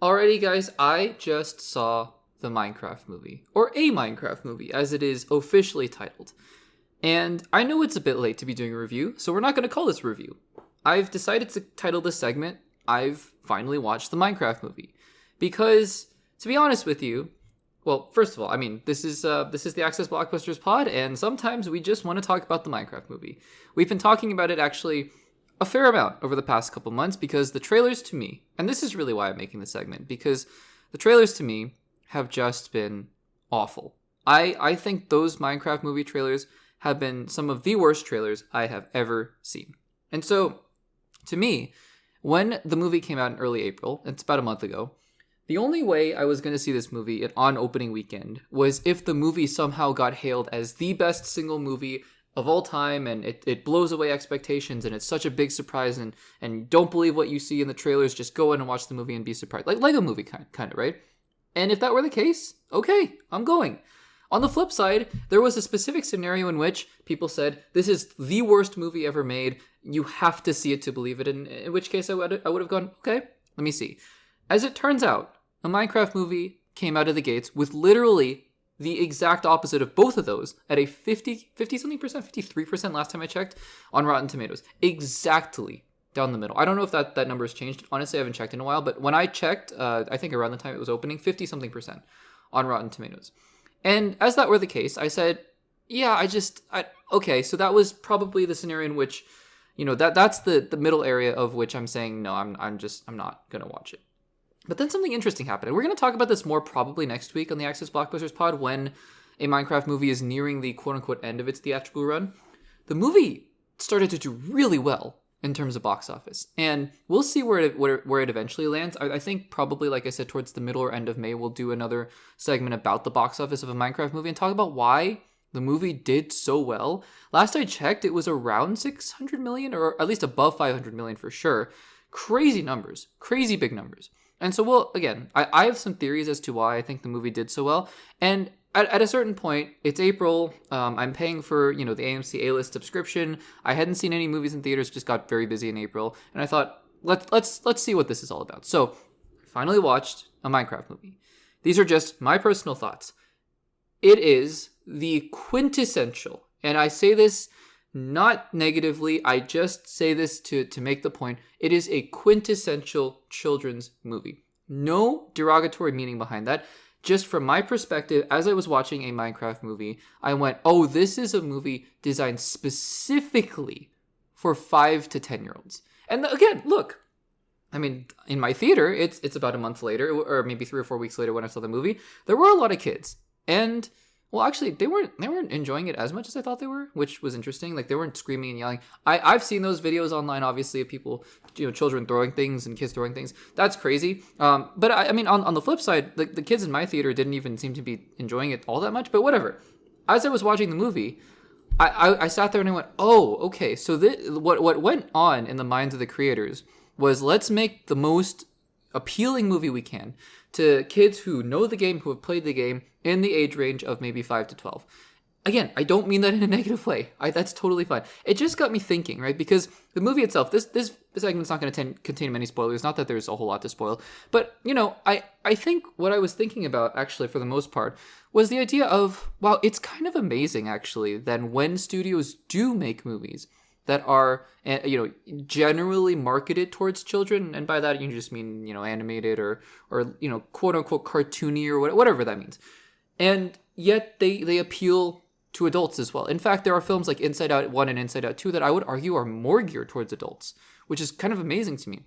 Alrighty, guys, I just saw the Minecraft movie, or a Minecraft movie, as it is officially titled. And I know it's a bit late to be doing a review, so we're not going to call this a review. I've decided to title this segment, I've finally watched the Minecraft movie. Because, to be honest with you, well, first of all, I mean, this is the Access Blockbusters Pod, and sometimes we just want to talk about the Minecraft movie. We've been talking about it, actually, a fair amount over the past couple months, because the trailers to me, and this is really why I'm making this segment, because the trailers to me have just been awful. I think those Minecraft movie trailers have been some of the worst trailers I have ever seen. And so, to me, when the movie came out in early April, it's about a month ago, the only way I was going to see this movie on opening weekend was if the movie somehow got hailed as the best single movie of all time, and it blows away expectations, and it's such a big surprise, and don't believe what you see in the trailers, just go in and watch the movie and be surprised. Like Lego Movie kind of, right? And if that were the case, okay, I'm going. On the flip side, there was a specific scenario in which people said, this is the worst movie ever made, you have to see it to believe it, in which case I would have gone, okay, let me see. As it turns out, a Minecraft movie came out of the gates with literally the exact opposite of both of those at a 50-something percent, 53% last time I checked, on Rotten Tomatoes. Exactly down the middle. I don't know if that number has changed. Honestly, I haven't checked in a while, but when I checked, I think around the time it was opening, 50-something percent on Rotten Tomatoes. And as that were the case, I said, yeah, okay, so that was probably the scenario in which, that's the middle area of which I'm saying, no, I'm not going to watch it. But then something interesting happened. And we're going to talk about this more probably next week on the Access Blockbusters Pod when a Minecraft movie is nearing the quote-unquote end of its theatrical run. The movie started to do really well in terms of box office. And we'll see where it eventually lands. I think probably, like I said, towards the middle or end of May, we'll do another segment about the box office of a Minecraft movie and talk about why the movie did so well. Last I checked, it was around 600 million, or at least above 500 million for sure. Crazy numbers. Crazy big numbers. And so, I have some theories as to why I think the movie did so well. And at a certain point, it's April. I'm paying for, the AMC A-List subscription. I hadn't seen any movies in theaters, just got very busy in April. And I thought, let's see what this is all about. So, I finally watched a Minecraft movie. These are just my personal thoughts. It is the quintessential, and I say this not negatively, I just say this to make the point. It is a quintessential children's movie. No derogatory meaning behind that. Just from my perspective, as I was watching a Minecraft movie, I went, oh, this is a movie designed specifically for 5 to 10-year-olds. And again, look, I mean, in my theater, it's about a month later, or maybe 3 or 4 weeks later when I saw the movie, there were a lot of kids. And well, actually, they weren't enjoying it as much as I thought they were, which was interesting. Like, they weren't screaming and yelling. I've seen those videos online, obviously, of people, children throwing things and kids throwing things. That's crazy. But I mean, on the flip side, the kids in my theater didn't even seem to be enjoying it all that much. But whatever. As I was watching the movie, I sat there and I went, oh, okay. So what went on in the minds of the creators was, let's make the most appealing movie we can to kids who know the game, who have played the game, in the age range of maybe 5 to 12. Again, I don't mean that in a negative way. That's totally fine. It just got me thinking, right? Because the movie itself, this segment's not going to contain many spoilers. Not that there's a whole lot to spoil. But, I think what I was thinking about, actually, for the most part, was the idea of, wow, it's kind of amazing, actually, that when studios do make movies that are, generally marketed towards children, and by that you just mean, animated or quote unquote cartoony or whatever that means, and yet they appeal to adults as well. In fact, there are films like Inside Out 1 and Inside Out 2 that I would argue are more geared towards adults, which is kind of amazing to me.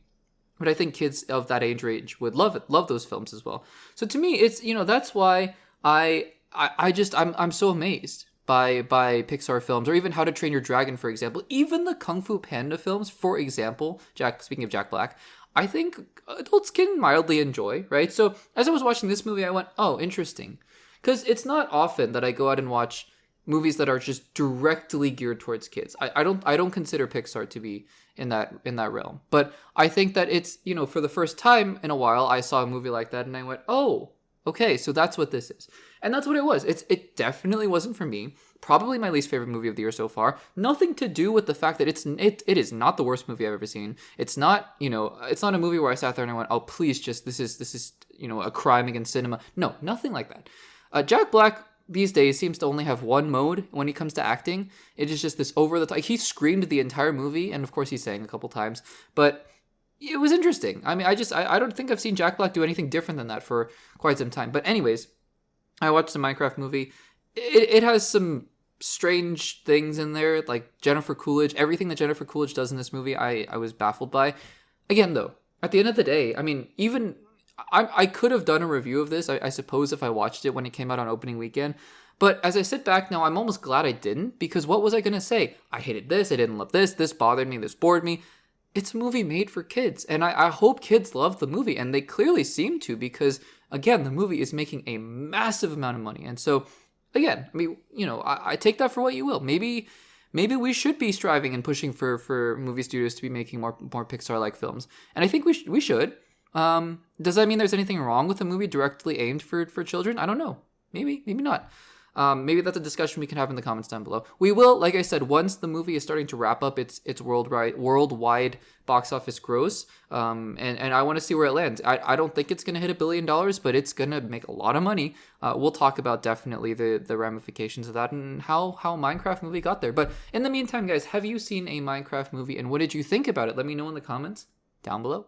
But I think kids of that age range would love those films as well. So to me, it's, that's why I'm so amazed by Pixar films, or even How to Train Your Dragon, for example. Even the Kung Fu Panda films, for example, speaking of Jack Black, I think adults can mildly enjoy, right? So as I was watching this movie, I went, oh, interesting. Because it's not often that I go out and watch movies that are just directly geared towards kids. I don't consider Pixar to be in that realm. But I think that it's, for the first time in a while, I saw a movie like that and I went, oh, okay, so that's what this is. And that's what it was. It definitely wasn't for me. Probably my least favorite movie of the year so far. Nothing to do with the fact that it is not the worst movie I've ever seen. It's not, it's not a movie where I sat there and I went, oh, please, just this is a crime against cinema. No, nothing like that. Jack Black these days seems to only have one mode when it comes to acting. It is just this over the top. He screamed the entire movie, and of course he sang a couple times, but it was interesting. I mean, I don't think I've seen Jack Black do anything different than that for quite some time. But anyways, I watched the Minecraft movie. It has some strange things in there, like Jennifer Coolidge. Everything that Jennifer Coolidge does in this movie, I was baffled by. Again, though, at the end of the day, I mean, even I could have done a review of this, I suppose, if I watched it when it came out on opening weekend. But as I sit back now, I'm almost glad I didn't, because what was I going to say? I hated this, I didn't love this bothered me, this bored me. It's a movie made for kids, and I hope kids love the movie, and they clearly seem to, because, again, the movie is making a massive amount of money. And so, again, I mean, I take that for what you will. Maybe we should be striving and pushing for movie studios to be making more Pixar-like films, and I think we should. Does that mean there's anything wrong with a movie directly aimed for children? I don't know. Maybe not. Maybe that's a discussion we can have in the comments down below. We will, like I said, once the movie is starting to wrap up its worldwide box office gross, and I want to see where it lands. I don't think it's going to hit $1 billion, but it's going to make a lot of money. We'll talk about definitely the ramifications of that and how Minecraft movie got there. But in the meantime, guys, have you seen a Minecraft movie, and what did you think about it? Let me know in the comments down below.